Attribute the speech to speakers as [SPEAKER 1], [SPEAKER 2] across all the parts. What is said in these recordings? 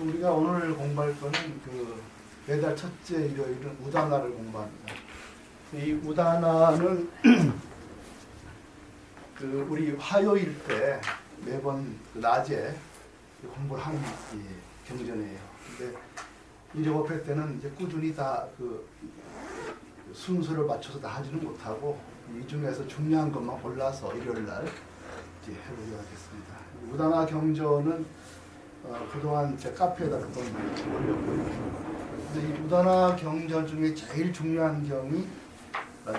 [SPEAKER 1] 우리가 오늘 공부할 거는 그 매달 첫째 일요일은 우다나를 공부합니다. 이 우다나는 그 우리 화요일 때 매번 그 낮에 공부를 하는 경전이에요. 근데 7회 때는 이제 꾸준히 다 그 순서를 맞춰서 다 하지는 못하고 이 중에서 중요한 것만 골라서 일요일 날 이제 해보도록 하겠습니다. 우다나 경전은 그동안 제 카페에다 그동안 올렸고요. 근데 이 우다나 경전 중에 제일 중요한 경이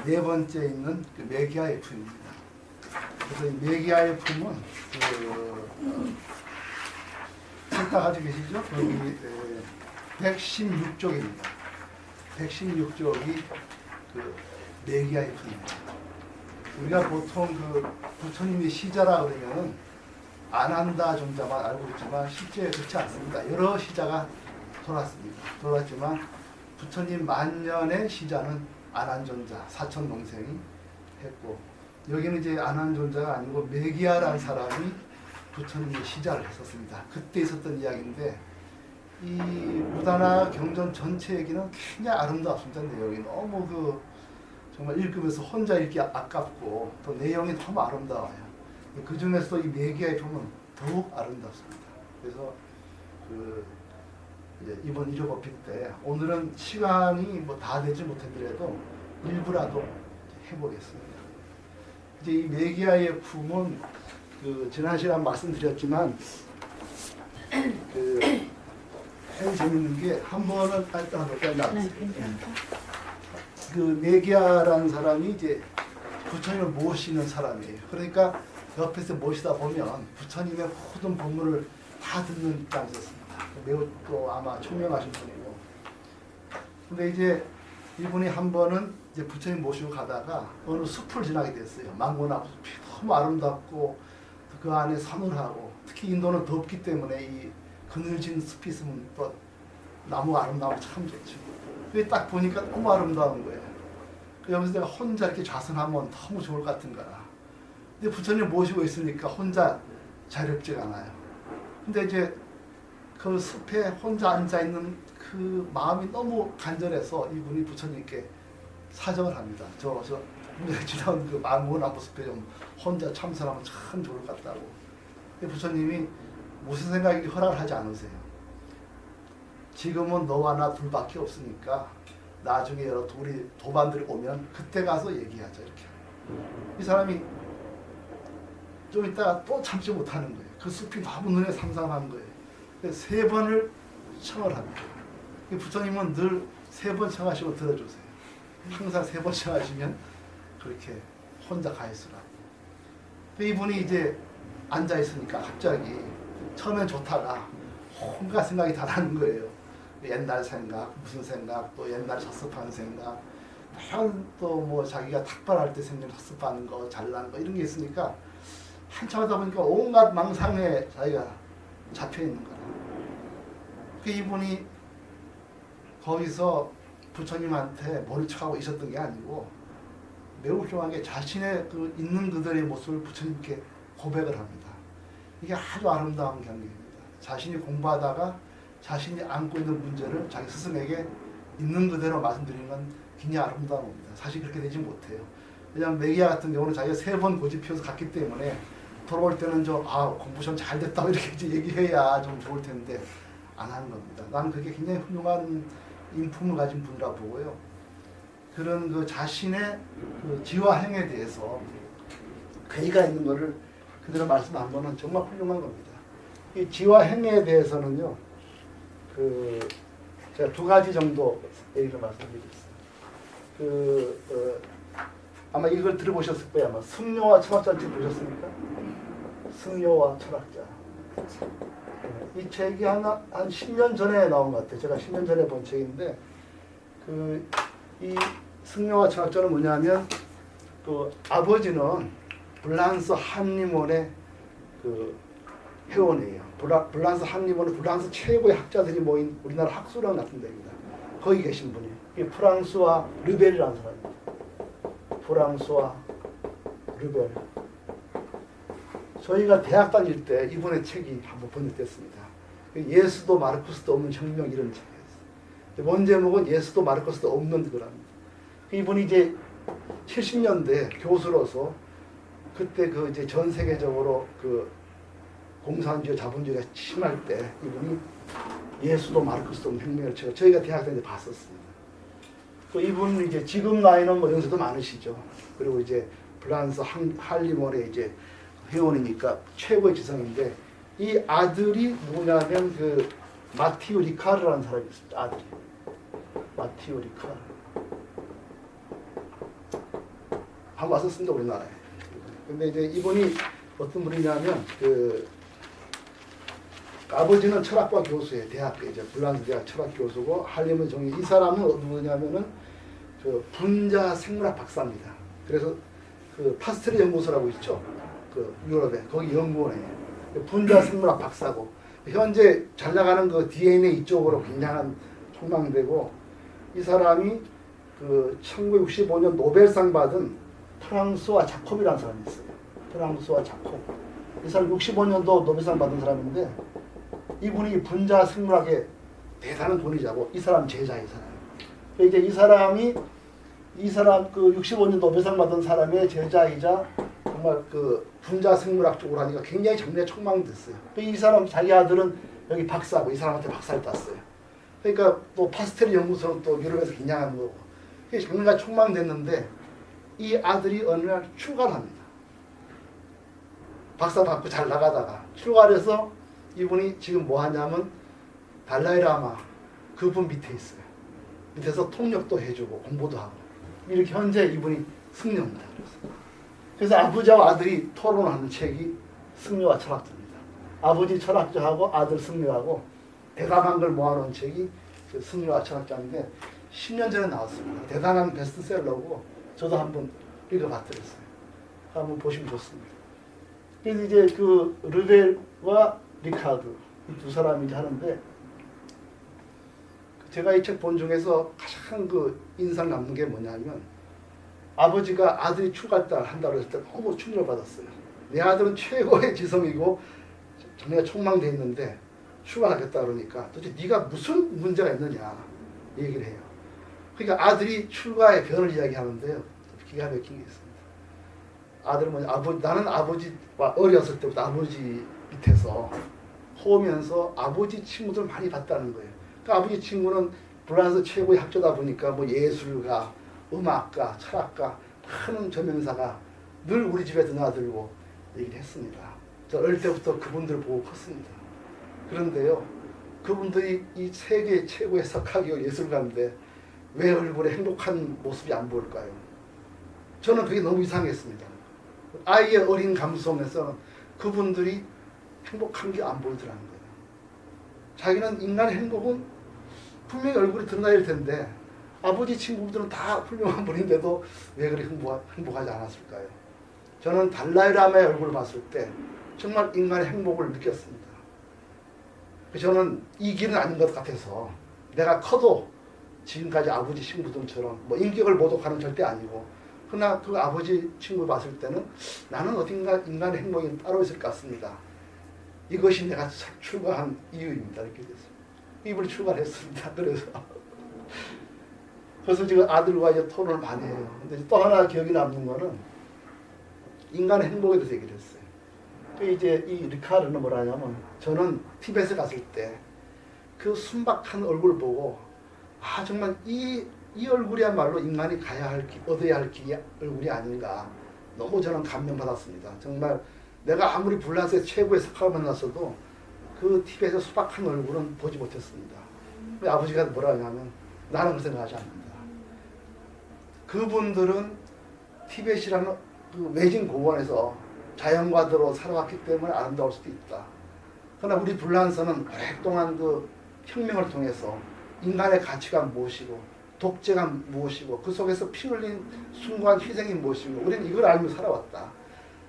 [SPEAKER 1] 네 번째 있는 그 메기아의 품입니다. 그래서 이 메기아의 품은 책 다 가지고 계시죠? 거기 116쪽입니다. 116쪽이 그 메기아의 품입니다. 우리가 보통 그 부처님의 시자라 그러면은 안 한다 존자만 알고 있지만 실제 그렇지 않습니다. 여러 시자가 돌았지만 부처님 만년의 시자는 안한존자 사천 동생이 했고, 여기는 이제 안한존자가 아니고 메기아라는 사람이 부처님의 시자를 했었습니다. 그때 있었던 이야기인데 이 우다나 경전 전체 얘기는 굉장히 아름답습니다. 내용이 너무 정말 읽으면서 혼자 읽기 아깝고 또 내용이 너무 아름다워요. 그 중에서도 이 메기아의 품은 더욱 아름답습니다. 그래서 이제 이번 1.5피 때 오늘은 시간이 뭐 다 되지 못하더라도 일부라도 해보겠습니다. 이제 이 메기아의 품은 지난 시간 말씀드렸지만 제일 재밌는 게 한 번은 일단 그 메기아라는 사람이 이제 부처님을 모시는 사람이에요. 그러니까 옆에서 모시다 보면 부처님의 모든 법문을 다 듣는 입장이었습니다. 매우 또 아마 총명하신 분이고. 근데 이제 이분이 한 번은 이제 부처님 모시고 가다가 어느 숲을 지나게 됐어요. 망고나무 숲이 너무 아름답고 그 안에 서늘하고, 특히 인도는 덥기 때문에 이 그늘진 숲이 있으면 또 나무가 아름다우면 참 좋죠. 그게 딱 보니까 너무 아름다운 거예요. 여기서 내가 혼자 이렇게 좌선하면 너무 좋을 것 같은 거라. 근데 부처님 모시고 있으니까 혼자 자유롭지가 않아요. 근데 이제 그 숲에 혼자 앉아있는 그 마음이 너무 간절해서 이분이 부처님께 사정을 합니다. 저 지나온 그 망고나무 숲에 좀 혼자 참선하면 참 좋을 것 같다고. 근데 부처님이 무슨 생각인지 허락을 하지 않으세요. 지금은 너와 나 둘밖에 없으니까 나중에 여러 도반들이 오면 그때 가서 얘기하자, 이렇게. 이 사람이 좀 있다가 또 참지 못하는 거예요. 그 숲이 너무 눈에 상상한 거예요. 그래서 3번을 청을 합니다. 부처님은 늘 3번 청하시고 들어주세요. 항상 3번 청하시면 그렇게 혼자 가 있으라고. 이분이 이제 앉아 있으니까 갑자기 처음엔 좋다가 온갖 생각이 다 나는 거예요. 옛날 생각, 무슨 생각, 또 옛날 섭섭한 생각, 또 뭐 자기가 탁발할 때 생긴 섭섭한 거, 잘난 거 이런 게 있으니까 한참 하다 보니까 온갖 망상에 자기가 잡혀 있는 거예요. 이분이 거기서 부처님한테 모른 척하고 있었던 게 아니고 매우 훌륭하게 자신의 그 있는 그들의 모습을 부처님께 고백을 합니다. 이게 아주 아름다운 경기입니다. 자신이 공부하다가 자신이 안고 있는 문제를 자기 스승에게 있는 그대로 말씀드리는 건 굉장히 아름다운 겁니다. 사실 그렇게 되지 못해요. 왜냐하면 메기아 같은 경우는 자기가 3번 고집피워서 갔기 때문에 돌아올 때는 공부 좀 잘 됐다고 이렇게 이제 얘기해야 좀 좋을 텐데 안 하는 겁니다. 나는 그게 굉장히 훌륭한 인품을 가진 분이라 보고요. 그런 그 자신의 그 지화행에 대해서 괴의가 있는 것을 그대로 말씀한 거는 정말 훌륭한 겁니다. 이 지화행에 대해서는요, 제가 2가지 정도 얘기를 말씀드리겠습니다. 아마 이걸 들어보셨을 거예요. 아마 승려와 철학자 책 보셨습니까? 승려와 철학자. 이 책이 한 10년 전에 나온 것 같아요. 제가 10년 전에 본 책인데, 이 승려와 철학자는 뭐냐면, 아버지는 불란서 한림원의 회원이에요. 불란서 한림원은 프랑스 최고의 학자들이 모인 우리나라 학술원 같은 데입니다. 거기 계신 분이에요. 이 프랑스와 르벨이라는 사람입니다. 프랑스와 르벨. 저희가 대학 다닐 때 이분의 책이 한번 번역됐습니다. 예수도 마르코스도 없는 혁명 이런 책이었어요. 원 제목은 예수도 마르코스도 없는 거랍니다. 이분이 이제 70년대 교수로서 그때 그 이제 전 세계적으로 그 공산주의 자본주의가 심할 때 이분이 예수도 마르코스도 없는 혁명을 저희가 대학 때 봤었습니다. 그 이분 이제 지금 나이는 뭐 연세도 많으시죠. 그리고 이제 프랑스 할리몰에 이제 회원이니까 최고의 지성인데 이 아들이 누구냐면 그 마티오 리카르라는 사람이 있습니다. 아들이 마티오 리카르. 한번 왔었습니다 우리나라에. 근데 이제 이분이 어떤 분이냐면 그 아버지는 철학과 교수예요. 대학교 이제 불란스 대학 철학 교수고 할리몰 정의. 이 사람은 누구냐면은 그 분자 생물학 박사입니다. 그래서 그 파스텔 연구소라고 있죠. 그 유럽에 거기 연구원이에요. 분자 생물학 박사고 현재 잘 나가는 그 DNA 이쪽으로 굉장한 촉망되고 이 사람이 그 1965년 노벨상 받은 프랑스와 자콥이라는 사람이 있어요. 프랑스와 자콥. 이 사람 65년도 노벨상 받은 사람인데 이분이 분자 생물학의 대단한 돈이자고 이 사람 제자 이 사람. 이제 이 사람 그 65년 노벨상 받은 사람의 제자이자 정말 그 분자 생물학 쪽으로 하니까 굉장히 장래에 촉망됐어요. 이 사람 자기 아들은 여기 박사고 이 사람한테 박사를 땄어요. 그러니까 또 파스텔 연구소는 또 유럽에서 굉장한 거고. 장래가 촉망됐는데 이 아들이 어느 날 출가를 합니다. 박사 받고 잘 나가다가 출가를 해서 이분이 지금 뭐 하냐면 달라이라마 그분 밑에 있어요. 밑에서 통역도 해주고 공부도 하고 이렇게 현재 이분이 승려입니다. 그래서 아버지와 아들이 토론하는 책이 승려와 철학자입니다. 아버지 철학자하고 아들 승려하고 대담한 걸 모아놓은 책이 그 승려와 철학자인데 10년 전에 나왔습니다. 대단한 베스트셀러고 저도 한번 읽어봤더랬어요. 한번 보시면 좋습니다. 그래서 이제 그 르벨과 리카르드 이 두 사람이 이제 하는데 제가 이 책 본 중에서 가장 그 인상 남는 게 뭐냐면 아버지가 아들이 출가했다 한다고 했을 때 너무 충격을 받았어요. 내 아들은 최고의 지성이고 장래가 촉망돼 있는데 출가하겠다 그러니까 도대체 네가 무슨 문제가 있느냐 얘기를 해요. 그러니까 아들이 출가의 변을 이야기하는데요. 기가 막힌 게 있습니다. 아들은 뭐냐, 나는 아버지와 어렸을 때부터 아버지 밑에서 호면서 아버지 친구들 많이 봤다는 거예요. 그러니까 아버지 친구는 프랑스 최고의 학자다 보니까 뭐 예술가, 음악가, 철학가 많은 저명사가 늘 우리 집에 드나들고 얘기를 했습니다. 저 어릴 때부터 그분들 보고 컸습니다. 그런데요, 그분들이 이 세계 최고의 석학이고 예술가인데 왜 얼굴에 행복한 모습이 안 보일까요? 저는 그게 너무 이상했습니다. 아이의 어린 감수성에서는 그분들이 행복한 게 안 보이더라는 거예요. 자기는 인간의 행복은 분명히 얼굴이 드러나야 할 텐데 아버지 친구들은 다 훌륭한 분인데도 왜 그리 행복하지 않았을까요? 저는 달라이라마의 얼굴을 봤을 때 정말 인간의 행복을 느꼈습니다. 저는 이 길은 아닌 것 같아서 내가 커도 지금까지 아버지 친구들처럼 뭐 인격을 모독하는 절대 아니고 그러나 그 아버지 친구 봤을 때는 나는 어딘가 인간의 행복이 따로 있을 것 같습니다. 이것이 내가 출가한 이유입니다. 이렇게 됐어요. 이분이 출가를 했습니다. 그래서 지금 아들과 이제 토론을 많이 해요. 근데 또 하나 기억이 남는 거는 인간의 행복에 대해서 얘기를 했어요. 이제 이 리카르는 뭐라 하냐면 저는 티벳에 갔을 때 그 순박한 얼굴 보고 아 정말 이 얼굴이야말로 인간이 얻어야 할 길이 얼굴이 아닌가 너무 저는 감명받았습니다. 정말 내가 아무리 불란스의 최고의 석학을 만났어도 그 티벳의 수박한 얼굴은 보지 못했습니다. 아버지가 뭐라 하냐면 나는 그렇게 생각하지 않는다. 그분들은 티벳이라는 그 외진 고원에서 자연과대로 살아왔기 때문에 아름다울 수도 있다. 그러나 우리 불란서는 오랫동안 그 혁명을 통해서 인간의 가치가 무엇이고 독재가 무엇이고 그 속에서 피 흘린 숭고한 희생이 무엇이고 우리는 이걸 알며 살아왔다.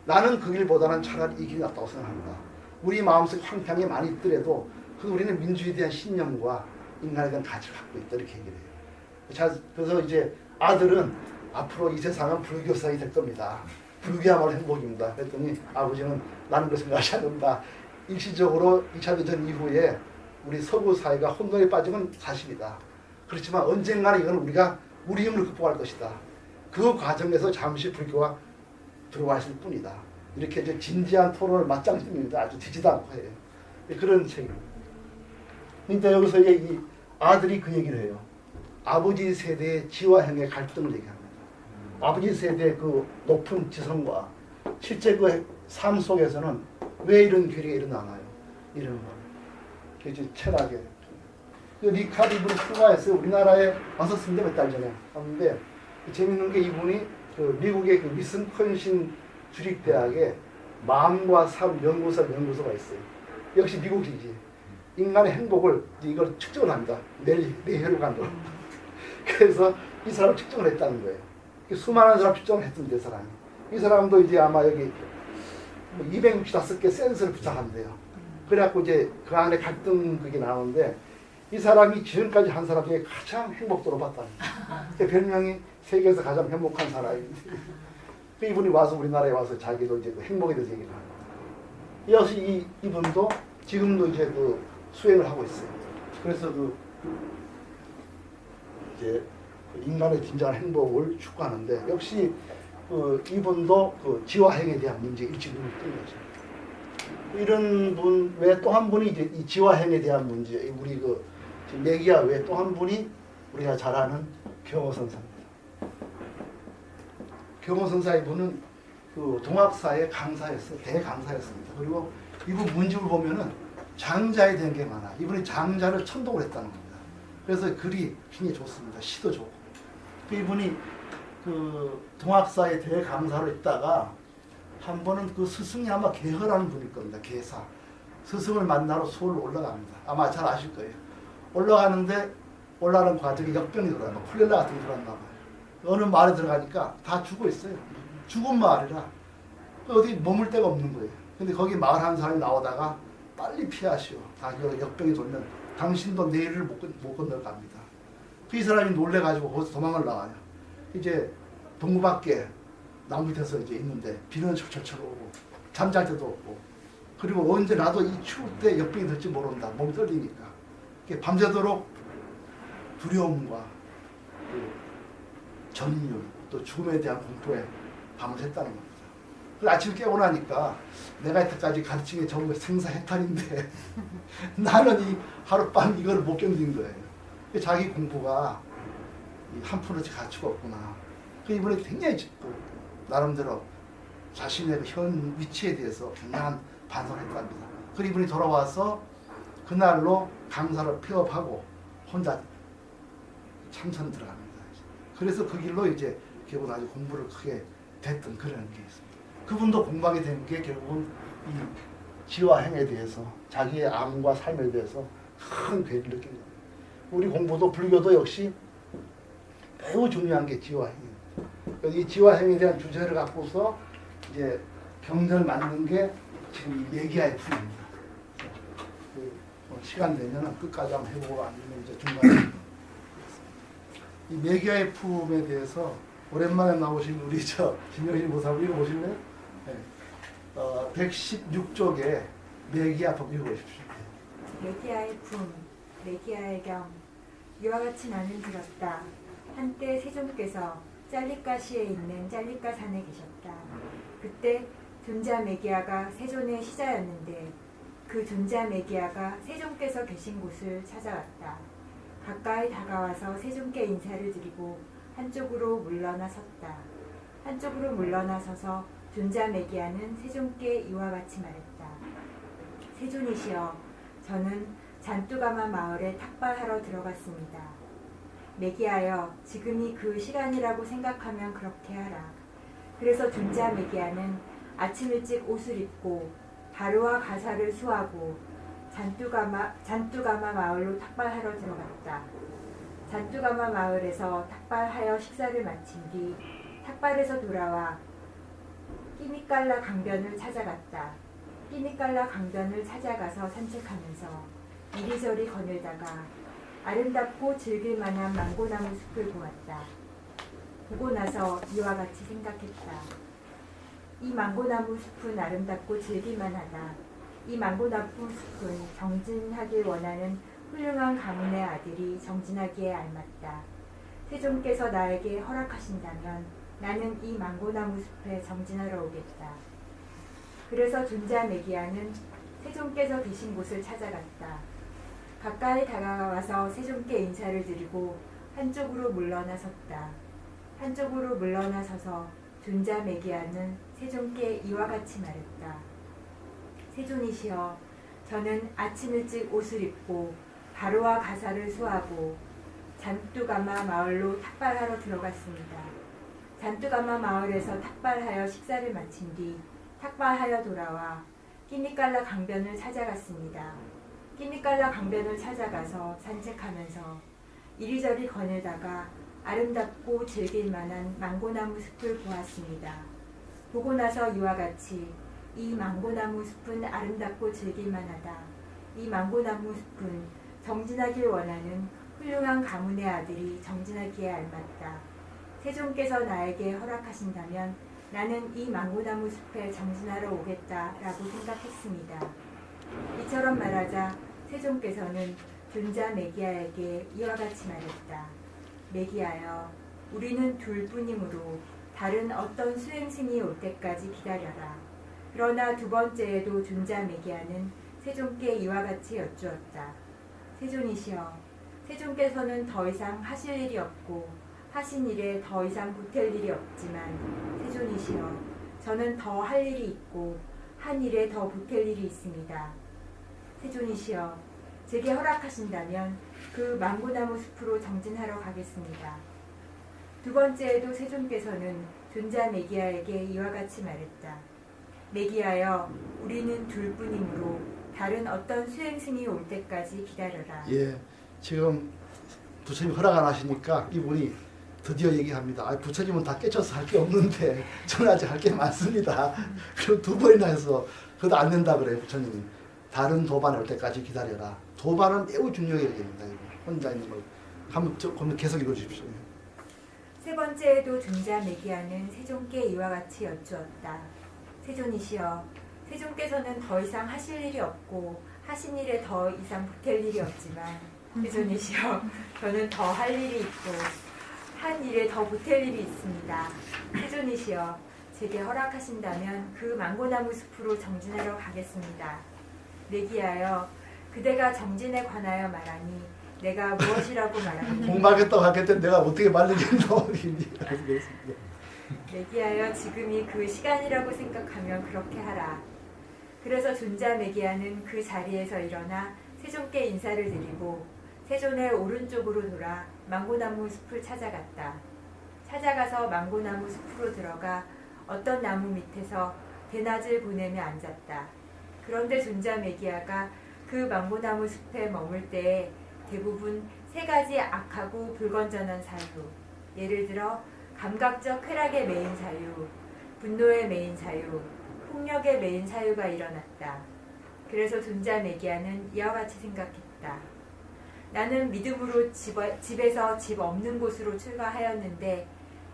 [SPEAKER 1] 나는 그 길보다는 차라리 이 길이 낫다고 생각합니다. 우리 마음속에 황폐함이 많이 있더라도 우리는 민주에 대한 신념과 인간에 대한 가치를 갖고 있다 이렇게 얘기를 해요. 그래서 이제 아들은 앞으로 이 세상은 불교 세상이 될 겁니다. 불교야말로 행복입니다. 그랬더니 아버지는 나는 그렇게 생각하지 않는다. 일시적으로 2차 대전 이후에 우리 서구 사회가 혼돈에 빠진 건 사실이다. 그렇지만 언젠가는 이건 우리가 우리 힘으로 극복할 것이다. 그 과정에서 잠시 불교가 들어와 있을 뿐이다. 이렇게 이제 진지한 토론을 맞짱뜨립니다. 아주 되지도 않고 해요. 그런 책입니다. 그러니까 여기서 이 아들이 그 얘기를 해요. 아버지 세대의 지와 행의 갈등을 얘기합니다. 아버지 세대의 그 높은 지성과 실제 그 삶 속에서는 왜 이런 괴리가 일어나나요? 이런 거. 그게 철학에. 리카드 이분이 출가했어요. 우리나라에 왔었습니다. 몇 달 전에 왔는데 재밌는 게 이분이 그 미국의 그 위스콘신 주립대학에 마음과 삶 연구소가 있어요. 역시 미국이지. 인간의 행복을 이걸 측정을 합니다. 내혈관으로. 그래서 이 사람 측정을 했다는 거예요. 수많은 사람 측정을 했던데 사람이. 이 사람도 이제 아마 여기 265개 센서를 부착한대요. 그래갖고 이제 그 안에 갈등 그게 나오는데 이 사람이 지금까지 한 사람 중에 가장 행복도로 봤다는 거예요. 별명이 세계에서 가장 행복한 사람인데 이분이 와서 우리나라에 와서 자기도 이제 그 행복에 대해서 얘기를 합니다. 이어서 이분도 지금도 이제 그 수행을 하고 있어요. 그래서 그 이제 인간의 진정한 행복을 추구하는데 역시 그 이분도 그 지화행에 대한 문제 일찍 눈을 뜬 거죠. 이런 분 외에 또 한 분이 이제 이 지화행에 대한 문제, 우리 그 메기아 외에 또 한 분이 우리가 잘 아는 경호선사입니다. 경호선사 이분은 그 동학사의 강사였어요. 대강사였습니다. 그리고 이분 문집을 보면은 장자에 대한 게 많아. 이분이 장자를 천독을 했다는 겁니다. 그래서 글이 굉장히 좋습니다. 시도 좋고. 이분이 그 동학사의 대강사로 있다가 한 번은 그 스승이 아마 개허라는 분일 겁니다. 개사. 스승을 만나러 서울로 올라갑니다. 아마 잘 아실 거예요. 올라가는데 올라가는 과정에 역병이 들어왔나 콜레라 같은 게 들어왔나 봐요. 어느 마을에 들어가니까 다 죽어 있어요. 죽은 마을이라 어디 머물 데가 없는 거예요. 근데 거기 마을 한 사람이 나오다가 빨리 피하시오. 역병이 돌면 당신도 내일을 못 건널 갑니다. 그 이 사람이 놀래가지고 거기서 도망을 나와요. 이제 동구 밖에 나무 밑에서 이제 있는데 비는 철철철 오고 잠잘 데도 없고 그리고 언제 나도 이 추울 때 역병이 될지 모른다. 몸이 떨리니까 밤새도록 두려움과 전율 또 죽음에 대한 공포에 밤을 샜다는 겁니다. 아침에 깨고 나니까 내가 이때까지 가르친 게 전부 생사해탈인데 나는 이 하룻밤 이걸 못 견딘 거예요. 자기 공부가 한 푼어치 가치가 없구나. 그 이번에 굉장히 나름대로 자신의 그 현 위치에 대해서 굉장한 반성을 했답니다. 그 이분이 돌아와서 그날로 강사를 폐업하고 혼자 참선 들어갑니다. 그래서 그 길로 이제 결국 아주 공부를 크게 됐던 그런 게 있습니다. 그분도 공부하게 된 게 결국은 이 지화행에 대해서 자기의 암과 삶에 대해서 큰 괴리를 느낀 겁니다. 우리 공부도 불교도 역시 매우 중요한 게 지화행입니다. 이 지화행에 대한 주제를 갖고서 이제 경전을 만든 게 지금 이 메기아의 품입니다. 시간 되면 끝까지 한번 해보고 아니면 이제 중간에 이 메기아의 품에 대해서 오랜만에 나오신 우리 김영신 모사님 이거 보실래요? 네. 116쪽에 메기아 법 읽어보십시오.
[SPEAKER 2] 메기아의 품, 메기아의 경. 이와 같이 나는 들었다. 한때 세존께서 짤리까시에 있는 짤리까 산에 계셨다. 그때 존자 메기아가 세존의 시자였는데 그 존자 메기아가 세존께서 계신 곳을 찾아왔다. 가까이 다가와서 세존께 인사를 드리고 한쪽으로 물러나 섰다. 한쪽으로 물러나 서서 존자 메기아는 세존께 이와 같이 말했다. 세존이시여, 저는 잔뚜가마 마을에 탁발하러 들어갔습니다. 메기아여, 지금이 그 시간이라고 생각하면 그렇게 하라. 그래서 존자 메기아는 아침 일찍 옷을 입고 바루와 가사를 수하고 잔뚜가마 마을로 탁발하러 들어갔다. 잔뚜가마 마을에서 탁발하여 식사를 마친 뒤 탁발에서 돌아와 끼미깔라 강변을 찾아갔다. 끼미깔라 강변을 찾아가서 산책하면서 이리저리 거닐다가 아름답고 즐길만한 망고나무 숲을 보았다. 보고 나서 이와 같이 생각했다. 이 망고나무 숲은 아름답고 즐길만하다. 이 망고나무 숲은 정진하길 원하는 훌륭한 가문의 아들이 정진하기에 알맞다. 세존께서 나에게 허락하신다면 나는 이 망고나무 숲에 정진하러 오겠다. 그래서 존자 메기야는 세존께서 계신 곳을 찾아갔다. 가까이 다가와서 세존께 인사를 드리고 한쪽으로 물러나 섰다. 한쪽으로 물러나 서서 존자 메기야는 세존께 이와 같이 말했다. 세존이시여, 저는 아침 일찍 옷을 입고 바로와 가사를 수하고 잔뚜가마 마을로 탁발하러 들어갔습니다. 잔뚜가마 마을에서 탁발하여 식사를 마친 뒤 탁발하여 돌아와 끼니깔라 강변을 찾아갔습니다. 끼니깔라 강변을 찾아가서 산책하면서 이리저리 거닐다가 아름답고 즐길 만한 망고나무 숲을 보았습니다. 보고 나서 이와 같이 이 망고나무 숲은 아름답고 즐길 만하다. 이 망고나무 숲은 정진하길 원하는 훌륭한 가문의 아들이 정진하기에 알맞다. 세존께서 나에게 허락하신다면 나는 이 망고나무 숲에 정진하러 오겠다라고 생각했습니다. 이처럼 말하자 세존께서는 존자 메기야에게 이와 같이 말했다. 메기야여, 우리는 둘뿐이므로 다른 어떤 수행승이 올 때까지 기다려라. 그러나 두 번째에도 존자 메기야는 세존께 이와 같이 여쭈었다. 세존이시여, 세존께서는 더 이상 하실 일이 없고 하신 일에 더 이상 보탤 일이 없지만 세존이시여, 저는 더 할 일이 있고 한 일에 더 보탤 일이 있습니다. 세존이시여, 제게 허락하신다면 그 망고나무 숲으로 정진하러 가겠습니다. 두 번째에도 세존께서는 존자 메기야에게 이와 같이 말했다. 메기야여, 우리는 둘뿐이므로 다른 어떤 수행승이 올 때까지 기다려라.
[SPEAKER 1] 예, 지금 부처님 허락 안 하시니까 이분이 드디어 얘기합니다. 아, 부처님은 다 깨쳐서 할 게 없는데 저는 아직 할 게 많습니다. 그럼 두 번이나 해서 그것도 안 된다 그래요, 부처님이. 다른 도반이 올 때까지 기다려라. 도반은 매우 중요하게 얘기합니다. 혼자 있는 걸 한번 계속 읽어주십시오.
[SPEAKER 2] 세 번째에도 존자 메기야는 세존께 이와 같이 여쭈었다. 세존이시여, 세존께서는 더 이상 하실 일이 없고 하신 일에 더 이상 보탤 일이 없지만 세존이시여, 저는 더 할 일이 있고 한 일에 더 보탤 일이 있습니다. 세존이시여, 제게 허락하신다면 그 망고나무 숲으로 정진하러 가겠습니다. 메기야여, 그대가 정진에 관하여 말하니 내가 무엇이라고 말하니?
[SPEAKER 1] 공부하겠다고 하겠더니 내가 어떻게 말리겠노?
[SPEAKER 2] 메기야여, 지금이 그 시간이라고 생각하면 그렇게 하라. 그래서 존자 메기야는 그 자리에서 일어나 세존께 인사를 드리고 세존의 오른쪽으로 돌아 망고나무 숲을 찾아갔다. 찾아가서 망고나무 숲으로 들어가 어떤 나무 밑에서 대낮을 보내며 앉았다. 그런데 존자 메기야가 그 망고나무 숲에 머물 때에 대부분 세 가지 악하고 불건전한 사유, 예를 들어 감각적 쾌락에 매인 사유, 분노에 매인 사유, 폭력에 매인 사유가 일어났다. 그래서 존자 메기야는 이와 같이 생각했다. 나는 믿음으로 집에서 집 없는 곳으로 출가하였는데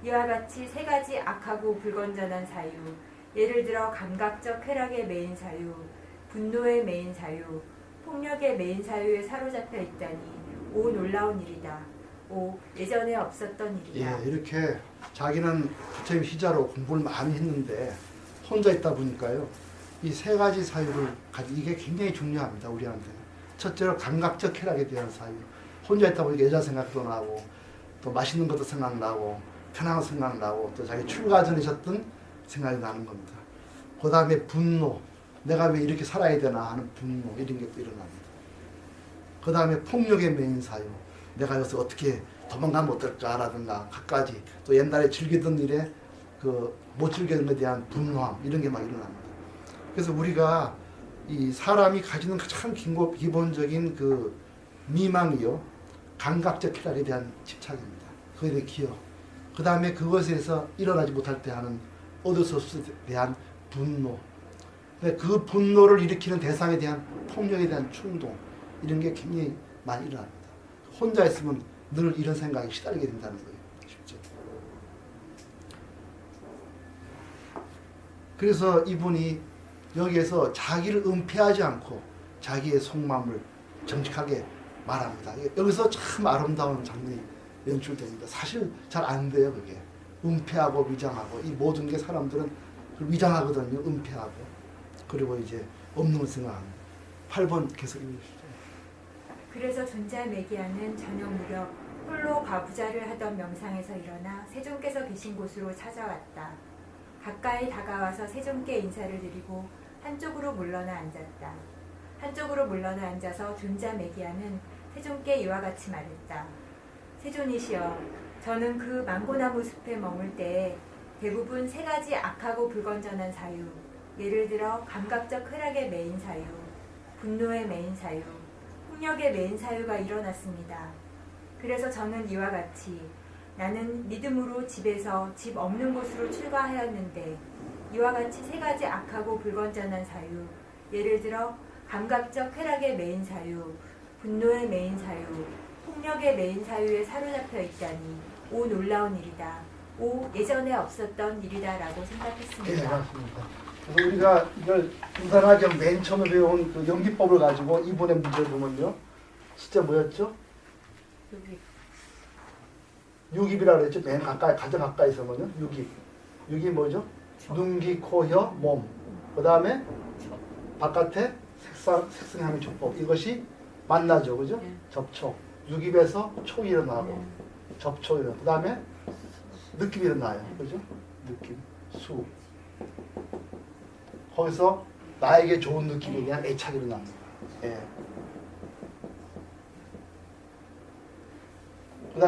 [SPEAKER 2] 이와 같이 세 가지 악하고 불건전한 사유, 예를 들어 감각적 쾌락에 매인 사유, 분노에 매인 사유, 폭력에 매인 사유에 사로잡혀 있다니 오 놀라운 일이다. 오 예전에 없었던 일이다.
[SPEAKER 1] 예, 이렇게 자기는 부처님 시자로 공부를 많이 했는데 혼자 있다 보니까요. 이 세 가지 사유를 이게 굉장히 중요합니다. 우리한테. 첫째로 감각적 쾌락에 대한 사유. 혼자 있다 보니까 여자 생각도 나고 또 맛있는 것도 생각나고 편한 거 생각나고 또 자기 출가 전에 있었던 생각이 나는 겁니다. 그 다음에 분노. 내가 왜 이렇게 살아야 되나 하는 분노 이런 게 또 일어납니다. 그 다음에 폭력의 메인 사유. 내가 여기서 어떻게 도망가면 어떨까라든가 갖가지 또 옛날에 즐기던 일에 못 즐기는 것에 대한 분노함 이런 게 막 일어납니다. 그래서 우리가 이 사람이 가지는 가장 기본적인 그 미망이요 감각적 쾌락에 대한 집착입니다. 그에 대한 기억. 그 다음에 그것에서 일어나지 못할 때 하는 어드소스에 대한 분노. 그 분노를 일으키는 대상에 대한 폭력에 대한 충동 이런 게 굉장히 많이 일어납니다. 혼자 있으면 늘 이런 생각에 시달리게 된다는 거예요. 쉽죠. 그래서 이분이 여기에서 자기를 은폐하지 않고 자기의 속마음을 정직하게 말합니다. 여기서 참 아름다운 장면이 연출됩니다. 사실 잘 안 돼요, 그게. 은폐하고 위장하고 이 모든 게 사람들은 위장하거든요. 은폐하고. 그리고 이제 없는 걸 생각합니다. 8번 계속 읽으시죠.
[SPEAKER 2] 그래서 존자 메기야는 저녁 무렵 홀로 과부자를 하던 명상에서 일어나 세존께서 계신 곳으로 찾아왔다. 가까이 다가와서 세존께 인사를 드리고 한쪽으로 물러나 앉았다. 한쪽으로 물러나 앉아서 존자 메기야는 세존께 이와 같이 말했다. 세존이시여, 저는 그 망고나무 숲에 머물 때에 대부분 세 가지 악하고 불건전한 사유, 예를 들어 감각적 쾌락에 매인 사유, 분노에 매인 사유, 폭력에 매인 사유가 일어났습니다. 그래서 저는 이와 같이 나는 믿음으로 집에서 집 없는 곳으로 출가하였는데 이와 같이 세 가지 악하고 불건전한 사유, 예를 들어 감각적 쾌락에 매인 사유, 분노에 매인 사유, 폭력에 매인 사유에 사로잡혀 있다니 오 놀라운 일이다. 오 예전에 없었던 일이다라고 생각했습니다.
[SPEAKER 1] 네, 맞습니다. 그래서 우리가 이걸 우산화경 맨 처음에 배운 그 연기법을 가지고 이번에 문제를 보면요. 숫자 뭐였죠? 6입이라고 그랬죠. 맨 가까이, 가장 가까이 서면요. 6입. 6이 뭐죠? 눈, 귀, 코, 혀, 몸. 그 다음에 바깥에 색성향의 조법. 이것이 만나죠. 그죠? 접촉. 6입에서 촉이 일어나고 접촉이 일어나고 그 다음에 느낌이 일어나요. 그죠? 느낌. 수. 거기서 나에게 좋은 느낌이 그냥 애착이 일어납니다. 예. 그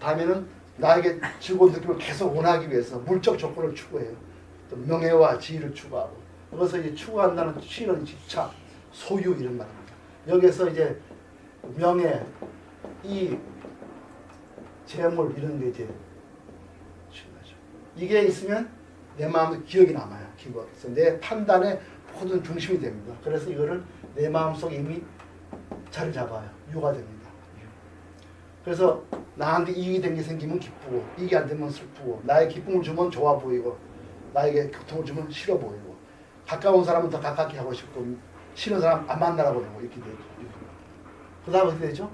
[SPEAKER 1] 다음에는 나에게 즐거운 느낌을 계속 원하기 위해서 물적 조건을 추구해요. 또 명예와 지위를 추구하고. 그래서 이제 추구한다는 실은 집착, 소유 이런 말입니다. 여기에서 이제 명예, 이 재물 이런 게 이제 중요하죠. 이게 있으면 내 마음에 기억이 남아요. 기억. 그래서 내 판단의 모든 중심이 됩니다. 그래서 이거를 내 마음속에 이미 자리 잡아요. 유가 됩니다. 그래서 나한테 이익이 된 게 생기면 기쁘고 이익이 안 되면 슬프고 나의 기쁨을 주면 좋아 보이고 나에게 고통을 주면 싫어 보이고 가까운 사람은 더 가깝게 하고 싶고 싫은 사람 안 만나라고 그러고 이렇게 되죠. 그 다음 어떻게 되죠?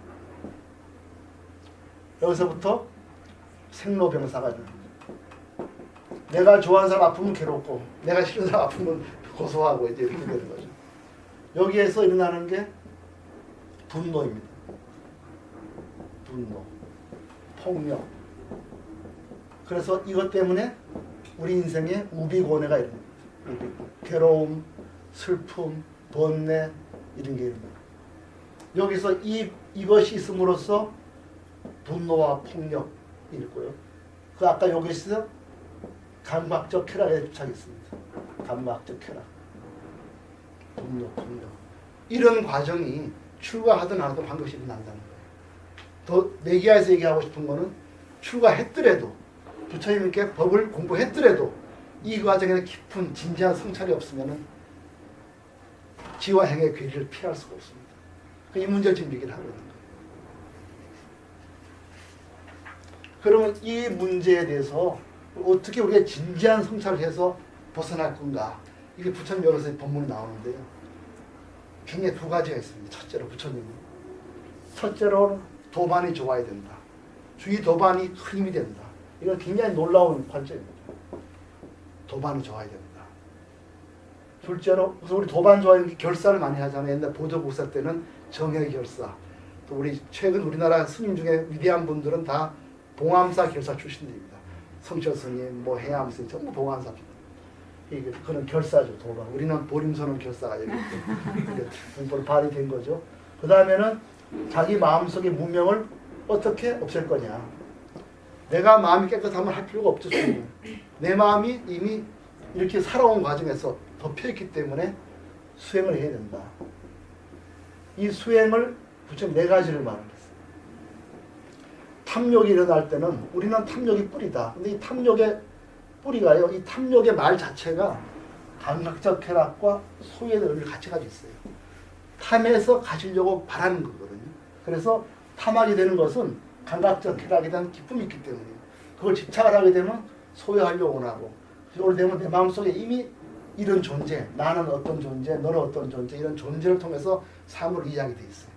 [SPEAKER 1] 여기서부터 생로병사가 됩니다. 내가 좋아하는 사람 아프면 괴롭고 내가 싫은 사람 아프면 고소하고 이제 이렇게 되는 거죠. 여기에서 일어나는 게 분노입니다. 분노, 폭력. 그래서 이것 때문에 우리 인생에 우비고뇌가 일어납니다. 괴로움, 슬픔, 번뇌 이런 게 일어납니다. 여기서 이것이 있음으로써 분노와 폭력이 있고요. 그 아까 여기서 감각적 쾌락에 집착했습니다. 감각적 쾌락, 분노, 폭력. 이런 과정이 출가하든 안 하든 반드시 일어난다는 거예요. 더 내기하에서 얘기하고 싶은 거는 출가했더라도 부처님께 법을 공부했더라도 이 과정에 깊은 진지한 성찰이 없으면 지와 행의 괴리를 피할 수가 없습니다. 이 문제를 지금 얘기를 하고 있는 거예요. 그러면 이 문제에 대해서 어떻게 우리가 진지한 성찰을 해서 벗어날 건가? 이게 부처님 여기서 법문이 나오는데요. 굉장히 두 가지가 있습니다. 첫째로 부처님은 첫째로 도반이 좋아야 된다. 주의 도반이 큰 힘이 된다. 이건 굉장히 놀라운 관점입니다. 도반이 좋아야 된다. 둘째로 그래서 우리 도반 좋아하는 결사를 많이 하잖아요. 옛날 보도국사 때는 정의 결사. 또 우리 최근 우리나라 스님 중에 위대한 분들은 다 봉암사 결사 출신들입니다. 성철 스님, 뭐 해암 스님 전부 봉암사. 이게 그런 결사죠. 도반. 우리는 보림선언 결사가 여기 공부를 발휘된 거죠. 그 다음에는 자기 마음속의 무명을 어떻게 없앨 거냐. 내가 마음이 깨끗하면 할 필요가 없죠. 내 마음이 이미 이렇게 살아온 과정에서 덮여있기 때문에 수행을 해야 된다. 이 수행을 부처님 네 가지를 말합니다. 탐욕이 일어날 때는 우리는 탐욕이 뿌리다. 근데 이 탐욕의 뿌리가요. 이 탐욕의 말 자체가 감각적 쾌락과 소유의 의미를 같이 가지고 있어요. 탐에서 가지려고 바라는 거거든요. 그래서 탐하게 되는 것은 감각적 쾌락에 대한 기쁨이 있기 때문이에요. 그걸 집착을 하게 되면 소유하려고 원하고 그걸 되면 내 마음속에 이미 이런 존재, 나는 어떤 존재, 너는 어떤 존재, 이런 존재를 통해서 삶을 이해하게 돼 있어요.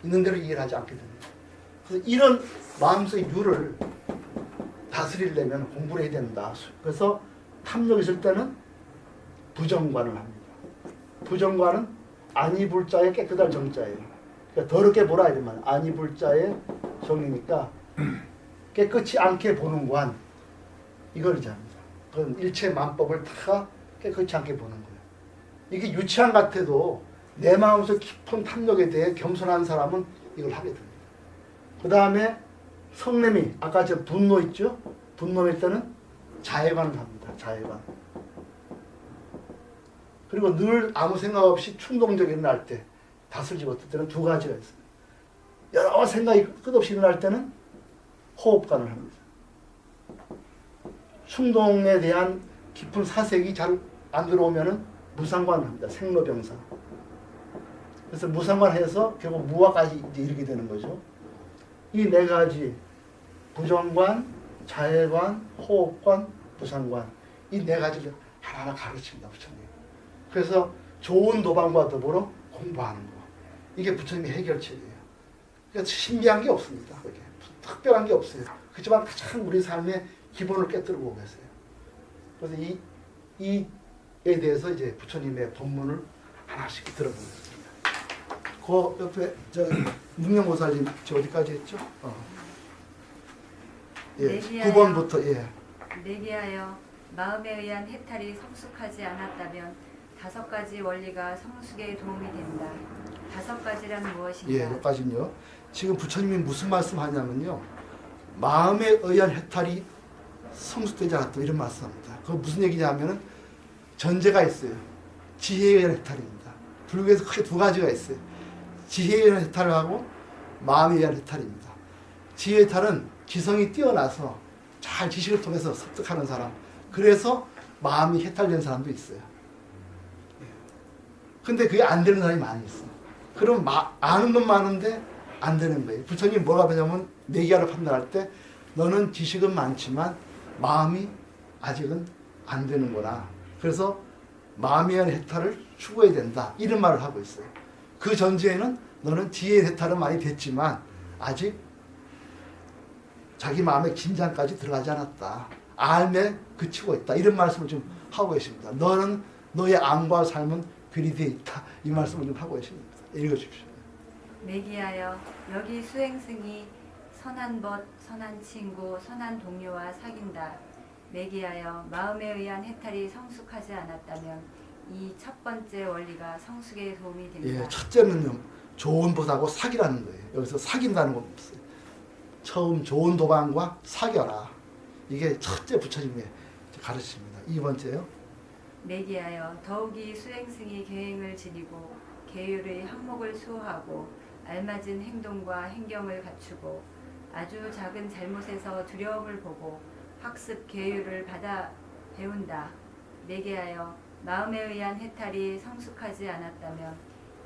[SPEAKER 1] 있는 대로 이해를 하지 않게 됩니다. 그래서 이런 마음속의 유를 다스리려면 공부를 해야 된다. 그래서 탐욕이 있을 때는 부정관을 합니다. 부정관은 안이불자의 깨끗할 정자예요. 그러니까 더럽게 보라 이런 말. 안이불자의 정이니까 깨끗이 않게 보는 관, 이걸 이제 합니다. 그건 일체 만법을 다 깨끗이 않게 보는 거예요. 이게 유치한 같아도 내 마음속 깊은 탐욕에 대해 겸손한 사람은 이걸 하게 됩니다. 그 다음에 성냄이, 아까 저 분노 있죠? 분노일 때는 자해관을 합니다. 자해관. 그리고 늘 아무 생각 없이 충동적이 일어날 때, 다스리지 못할 때는 두 가지가 있어요. 여러 생각이 끝없이 일어날 때는 호흡관을 합니다. 충동에 대한 깊은 사색이 잘 안 들어오면은 무상관을 합니다. 생로병사. 그래서 무상관해서 결국 무화까지 이제 이르게 되는 거죠. 이 네 가지, 부정관, 자해관, 호흡관, 무상관, 이 네 가지를 하나하나 가르칩니다. 부처님. 그래서 좋은 도방과 더불어 공부하는 거, 이게 부처님의 해결책이에요. 그러니까 신비한 게 없습니다. 그게 특별한 게 없어요. 그렇지만 가장 우리 삶의 기본을 깨뜨리고 계세요. 그래서 이에 대해서 이제 부처님의 본문을 하나씩 들어보겠습니다. 그 옆에 저 문명고사님 저 어디까지 했죠? 예, 9번부터 예.
[SPEAKER 2] 내기하여 마음에 의한 해탈이 성숙하지 않았다면 5가지 원리가 성숙에 도움이 된다. 5가지란 무엇인가?
[SPEAKER 1] 예, 여기까지요. 지금 부처님이 무슨 말씀하냐면요, 마음에 의한 해탈이 성숙되지 않았다 이런 말씀합니다. 그거 무슨 얘기냐면은 전제가 있어요. 지혜에 의한 해탈입니다. 불교에서 크게 두 가지가 있어요. 지혜에 의한 해탈을 하고 마음에 의한 해탈입니다. 지혜의 해탈은 지성이 뛰어나서 잘 지식을 통해서 습득하는 사람, 그래서 마음이 해탈된 사람도 있어요. 근데 그게 안 되는 사람이 많이 있어. 그럼 아는 건 많은데 안 되는 거예요. 부처님이 뭐라고 하냐면 내기하를 판단할 때 너는 지식은 많지만 마음이 아직은 안 되는구나. 그래서 마음에 의한 해탈을 추구해야 된다. 이런 말을 하고 있어요. 그 전제에는 너는 지혜의 해탈은 많이 됐지만 아직 자기 마음의 긴장까지 들어가지 않았다. 알매 그치고 있다. 이런 말씀을 좀 하고 계십니다. 너는 너의 암과 삶은 괴리되어 있다. 이 말씀을 좀 하고 계십니다. 읽어주십시오.
[SPEAKER 2] 내기하여 여기 수행승이 선한 벗, 선한 친구, 선한 동료와 사귄다. 내기하여 마음에 의한 해탈이 성숙하지 않았다면 이 첫 번째 원리가 성숙에 도움이 된다.
[SPEAKER 1] 예, 첫째는요, 좋은 벗하고 사귀라는 거예요. 여기서 사귄다는 건 없어요. 처음 좋은 도방과 사겨라. 이게 첫째 부처님의 가르침입니다. 2번째요.
[SPEAKER 2] 내기하여 더욱이 수행승이 계행을 지니고 계율의 항목을 수호하고 알맞은 행동과 행경을 갖추고 아주 작은 잘못에서 두려움을 보고 학습 계율을 받아 배운다. 내게하여 마음에 의한 해탈이 성숙하지 않았다면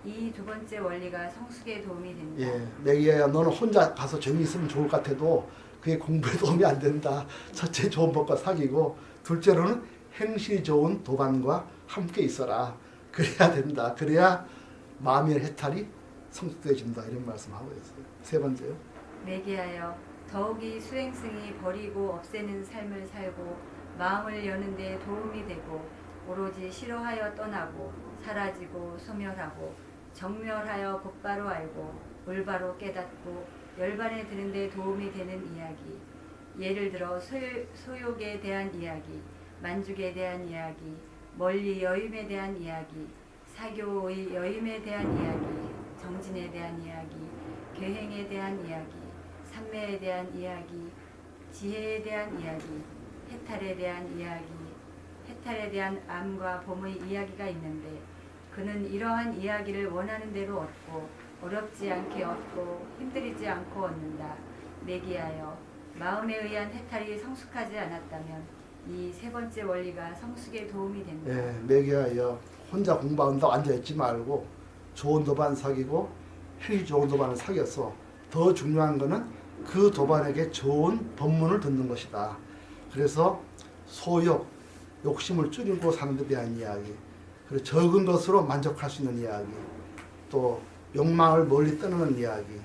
[SPEAKER 2] 이 두 번째 원리가 성숙에 도움이 된다.
[SPEAKER 1] 예, 내기야 너는 혼자 가서 조용히 있으면 좋을 것 같아도 그게 공부에 도움이 안 된다. 첫째 좋은 법과 사귀고 둘째로는 행실이 좋은 도반과 함께 있어라. 그래야 된다. 그래야 마음의 해탈이 성숙되어진다. 이런 말씀하고 있어요. 세 번째요.
[SPEAKER 2] 내기하여 더욱이 수행승이 버리고 없애는 삶을 살고 마음을 여는 데 도움이 되고 오로지 싫어하여 떠나고 사라지고 소멸하고 정멸하여 곧바로 알고 올바로 깨닫고 열반에 드는 데 도움이 되는 이야기. 예를 들어 소욕에 대한 이야기, 만족에 대한 이야기, 멀리 여임에 대한 이야기, 사교의 여임에 대한 이야기, 정진에 대한 이야기, 계행에 대한 이야기, 삼매에 대한 이야기, 지혜에 대한 이야기, 해탈에 대한 이야기, 해탈에 대한 암과 봄의 이야기가 있는데 그는 이러한 이야기를 원하는 대로 얻고 어렵지 않게 얻고 힘들이지 않고 얻는다. 내기하여 마음에 의한 해탈이 성숙하지 않았다면 이 세 번째 원리가 성숙에 도움이 된다.
[SPEAKER 1] 예, 내기하여 혼자 공부한다고 앉아있지 말고 좋은 도반 사귀고 행위 좋은 도반을 사귀어서 더 중요한 거는 그 도반에게 좋은 법문을 듣는 것이다. 그래서 소욕, 욕심을 줄이고 사는 데 대한 이야기, 그리고 적은 것으로 만족할 수 있는 이야기, 또 욕망을 멀리 떠나는 이야기,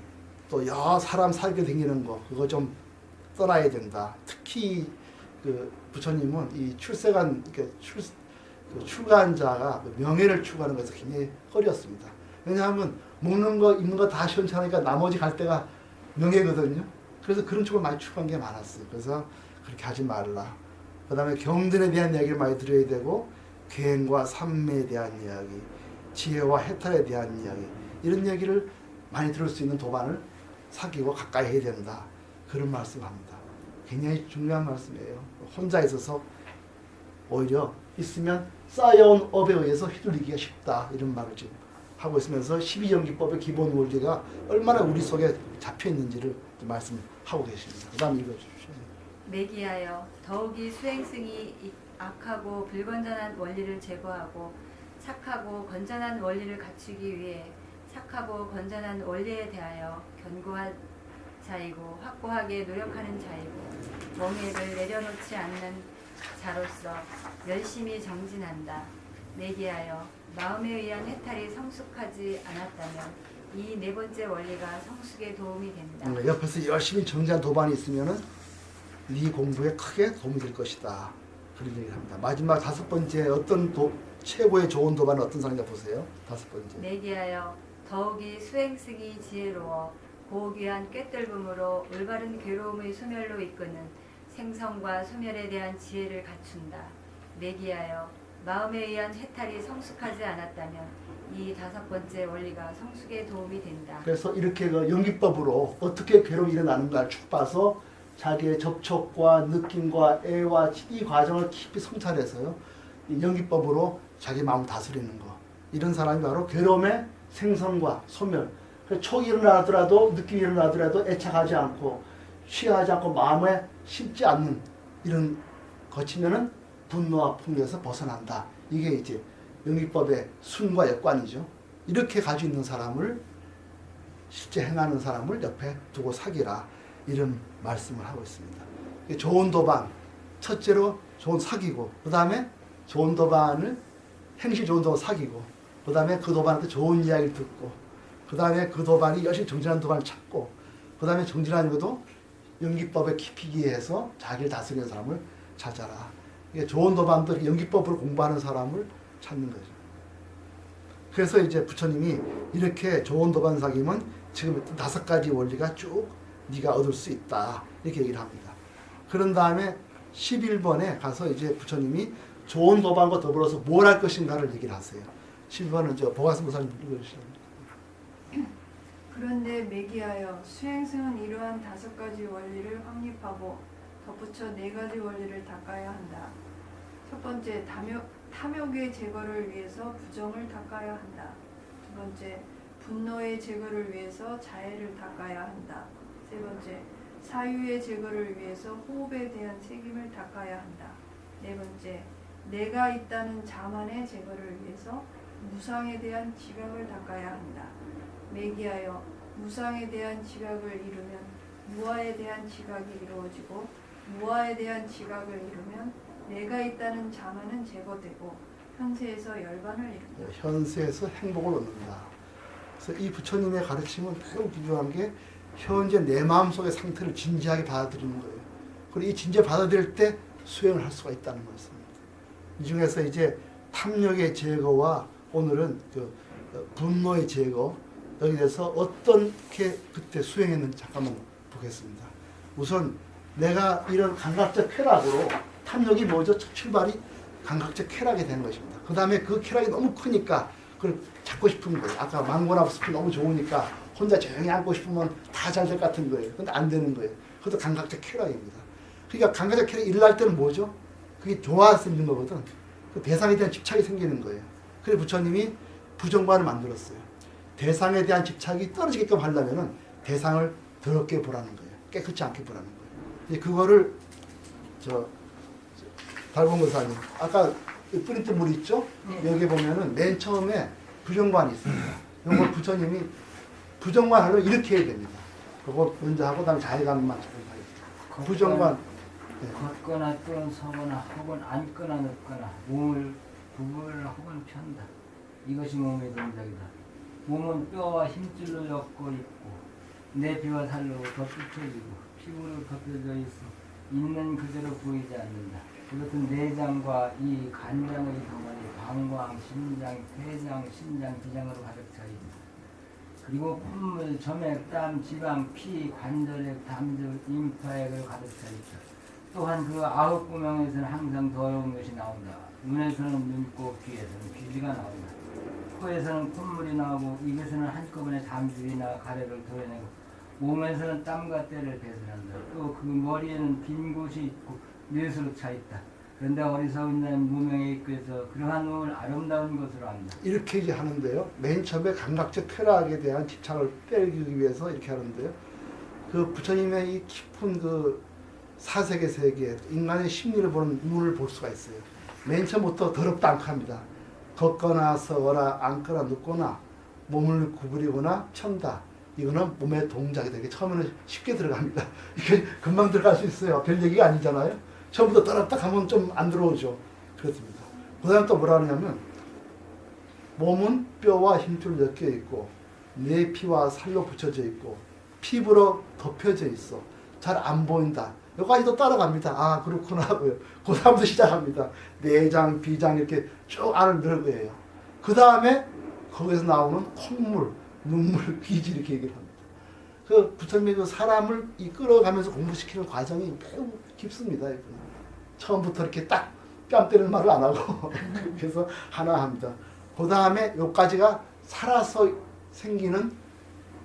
[SPEAKER 1] 또 여러 사람 살게 생기는 거 그거 좀 떠나야 된다. 특히 그 부처님은 이 출세간 이렇게 출가한자가 명예를 추구하는 것을 굉장히 꺼렸습니다. 왜냐하면 먹는 거 입는 거 다 시원찮으니까 나머지 갈 데가 명예거든요. 그래서 그런 쪽을 많이 추구한 게 많았어요. 그래서 그렇게 하지 말라. 그 다음에 경전에 대한 이야기를 많이 들어야 되고, 계행과 삼매에 대한 이야기, 지혜와 해탈에 대한 이야기, 이런 얘기를 많이 들을 수 있는 도반을 사귀고 가까이 해야 된다. 그런 말씀을 합니다. 굉장히 중요한 말씀이에요. 혼자 있어서 오히려 있으면 쌓여온 업에 의해서 휘둘리기가 쉽다. 이런 말을 지금 하고 있으면서 12정기법의 기본 원리가 얼마나 우리 속에 잡혀 있는지를 말씀하고 계십니다. 그 다음 읽어주십시오.
[SPEAKER 3] 매기하여 더욱이 수행승이 악하고 불건전한 원리를 제거하고 착하고 건전한 원리를 갖추기 위해 착하고 건전한 원리에 대하여 견고한 자이고 확고하게 노력하는 자이고 멍해를 내려놓지 않는 자로서 열심히 정진한다. 매기하여 마음에 의한 해탈이 성숙하지 않았다면 이 네 번째 원리가 성숙에 도움이 된다.
[SPEAKER 1] 옆에서 열심히 정진한 도반이 있으면은 네 공부에 크게 도움이 될 것이다. 그런 얘기를 합니다. 마지막 다섯 번째 어떤 최고의 좋은 도반은 어떤 상인가 보세요. 다섯 번째.
[SPEAKER 3] 매기하여 더욱이 수행승이 지혜로워 고귀한 꿰뚫음으로 올바른 괴로움의 소멸로 이끄는 생성과 소멸에 대한 지혜를 갖춘다. 매기하여 마음에 의한 해탈이 성숙하지 않았다면 이 다섯 번째 원리가 성숙에 도움이 된다.
[SPEAKER 1] 그래서 이렇게 그 연기법으로 어떻게 괴로움이 일어나는가를 쭉 봐서 자기의 접촉과 느낌과 애와 이 과정을 깊이 성찰해서요, 이 연기법으로 자기 마음을 다스리는 거. 이런 사람이 바로 괴로움의 생성과 소멸. 촉이 일어나더라도 느낌이 일어나더라도 애착하지 않고 취하지 않고 마음에 심지 않는 이런 거치면은 분노와 풍요에서 벗어난다. 이게 이제 연기법의 순과 역관이죠. 이렇게 가지고 있는 사람을, 실제 행하는 사람을 옆에 두고 사귀라. 이런 말씀을 하고 있습니다. 좋은 도반, 첫째로 좋은 사귀고, 그 다음에 좋은 도반을, 행실 좋은 도반 사귀고, 그 다음에 그 도반한테 좋은 이야기를 듣고, 그 다음에 그 도반이 열심히 정진하는 도반을 찾고, 그 다음에 정진하는 것도 연기법에 깊이 이해해서 자기를 다스리는 사람을 찾아라. 이게 좋은 도반도 연기법을 공부하는 사람을 찾는 거죠. 그래서 이제 부처님이 이렇게 좋은 도반 사귀면 지금 다섯 가지 원리가 쭉 네가 얻을 수 있다. 이렇게 얘기를 합니다. 그런 다음에 11번에 가서 이제 부처님이 좋은 도반과 더불어서 뭘 할 것인가를 얘기를 하세요. 11번은 저 보가스 무사님 읽어주시면.
[SPEAKER 4] 그런데 매기하여 수행승은 이러한 다섯 가지 원리를 확립하고 덧붙여 네 가지 원리를 닦아야 한다. 첫 번째, 탐욕의 제거를 위해서 부정을 닦아야 한다. 두 번째, 분노의 제거를 위해서 자애를 닦아야 한다. 세 번째, 사유의 제거를 위해서 호흡에 대한 책임을 닦아야 한다. 네 번째, 내가 있다는 자만의 제거를 위해서 무상에 대한 지각을 닦아야 한다. 매기하여 무상에 대한 지각을 이루면 무아에 대한 지각이 이루어지고 무아에 대한 지각을 이루면 내가 있다는 자만은 제거되고 현세에서 열반을 이룬다.
[SPEAKER 1] 현세에서 행복을 얻는다. 그래서 이 부처님의 가르침은 매우 귀중한 게 현재 내 마음속의 상태를 진지하게 받아들이는 거예요. 그리고 이 진지하게 받아들일 때 수행을 할 수가 있다는 것입니다. 이 중에서 이제 탐욕의 제거와 오늘은 그 분노의 제거, 여기 대해서 어떻게 그때 수행했는지 잠깐만 보겠습니다. 우선 내가 이런 감각적 쾌락으로, 탐욕이 뭐죠? 첫 출발이 감각적 쾌락이 되는 것입니다. 그 다음에 그 쾌락이 너무 크니까 그걸 잡고 싶은 거예요. 아까 망고나 스프 너무 좋으니까 혼자 조용히 안고 싶으면 다 잘 될 것 같은 거예요. 근데 안 되는 거예요. 그것도 감각적 쾌락입니다. 그러니까 감각적 쾌락이 일어날 때는 뭐죠? 그게 좋아서 있는 거거든. 그 대상에 대한 집착이 생기는 거예요. 그래서 부처님이 부정관을 만들었어요. 대상에 대한 집착이 떨어지게끔 하려면은 대상을 더럽게 보라는 거예요. 깨끗이 않게 보라는 거예요. 이제 그거를 달봉거사님, 아까 프린트 물 있죠? 여기 보면은 맨 처음에 부정관이 있습니다. 이걸 부처님이 부정관 하려면 이렇게 해야 됩니다. 그거 먼저 하고 다음에 자해관만 하겠습니다. 부정관
[SPEAKER 5] 걷거나 또는 서거나 혹은 앉거나 눕거나 몸을 구부를 혹은 편다. 이것이 몸의 동작이다. 몸은 뼈와 힘줄로 엮고 있고 내피와 살로 덧붙여지고 피부로 덮여져 있어 있는 그대로 보이지 않는다. 이것은 내장과 이 간장의 덩어리, 방광, 심장, 폐장, 신장, 비장으로 가득 차 있다. 그리고 콧물, 점액, 땀, 지방, 피, 관절액, 담즙, 림파액으로 가득 차 있다. 또한 그 9구멍에서는 항상 더러운 것이 나온다. 눈에서는 눈곱, 귀에서는 귀지가 나온다. 코에서는 콧물이 나오고 입에서는 한꺼번에 담즙이나 가래를 도려내고 몸에서는 땀과 때를 배설한다. 또 그 머리에는 빈 곳이 있고 뇌수로 차 있다. 그런데 어리석은 자는 무명에 있고서 그러한 몸을 아름다운 것으로 안다.
[SPEAKER 1] 이렇게 이제 하는데요. 맨 처음에 감각적 쾌락에 대한 집착을 빼기 위해서 이렇게 하는데요. 그 부처님의 이 깊은 그 사색의 세계, 인간의 심리를 보는 눈을 볼 수가 있어요. 맨 처음부터 더럽다 않고 합니다. 걷거나 서거나 앉거나 눕거나 몸을 구부리거나 편다. 이거는 몸의 동작이다. 이게 처음에는 쉽게 들어갑니다. 이게 금방 들어갈 수 있어요. 별 얘기가 아니잖아요. 처음부터 더럽다 하면 좀 안 들어오죠. 그렇습니다. 그 다음 또 뭐라 하냐면 몸은 뼈와 힘줄로 엮여 있고 내 피와 살로 붙여져 있고 피부로 덮여져 있어. 잘 안 보인다. 여기까지도 따라갑니다. 아 그렇구나 하고요. 그 다음부터 시작합니다. 내장, 비장 이렇게 쭉 안을 늘고요. 그 다음에 거기서 나오는 콧물, 눈물, 귀지 이렇게 얘기를 합니다. 그 부처님이 그 사람을 이끌어가면서 공부시키는 과정이 매우 깊습니다. 이분은. 처음부터 이렇게 딱 뺨 때리는 말을 안 하고 그래서 하나 합니다. 그 다음에 여기까지가 살아서 생기는